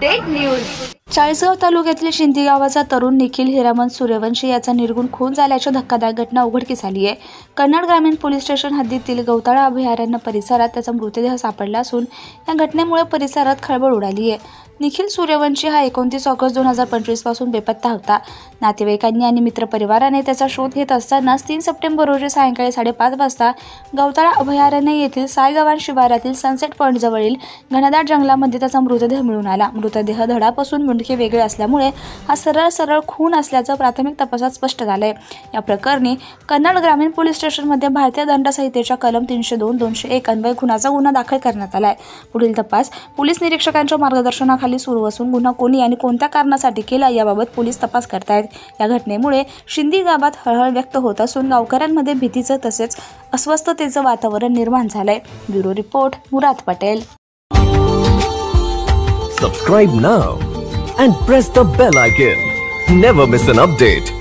Update news. Chalisgaon तालुक्यातील शिंदी गावाचा तरुण निखिल हिरामन सूर्यवंशी याचा निर्गुण खून झाल्याची धक्कादायक घटना उघडकीस आली आहे। कन्नड ग्रामीण पोलीस स्टेशन हद्दीतील गवताळा अभयारण्य परिसरात त्याचा मृतदेह सापडला असून या घटनेमुळे परिसरात खळबळ उडाली आहे। निखिल सूर्यवंशी हा 29 ऑगस्ट 2025 पासून बेपत्ता होता। नातेवाईकांनी आणि मित्रपरिवाराने त्याचा शोध घेत असतानाच 3 सप्टेंबर रोजी सायंकाळी 5:30 वाजता गवताळा अभयारण्य येथील सायगव्हाण शिवारातील सनसेट पॉईंट जवळील घनदाट जंगलामध्ये त्याचा मृतदेह मिळून आला। मृतदेह धडापासून मुंडके वेगळे असल्यामुळे हा सरळ खून असल्याचं प्राथमिक तपासात स्पष्ट झालंय। या प्रकरणी कन्नड ग्रामीण पोलीस स्टेशनमध्ये भारतीय दंड संहितेच्या कलम 302-201 अन्वये खुनाचा गुन्हा दाखल करण्यात आलाय। पुढील तपास पोलीस निरीक्षकांच्या मार्गदर्शनाखाली सुरू असून गुन्हा कोणी आणि कोणत्या कारणासाठी केला याबाबत पोलीस तपास करतायत। या घटनेमुळे शिंदी गावात हळहळ व्यक्त होत असून गावकऱ्यांमध्ये भीतीचं तसेच अस्वस्थतेचं वातावरण निर्माण झालंय। Bureau report Murad Patel. Subscribe now and press the bell icon. Never miss an update.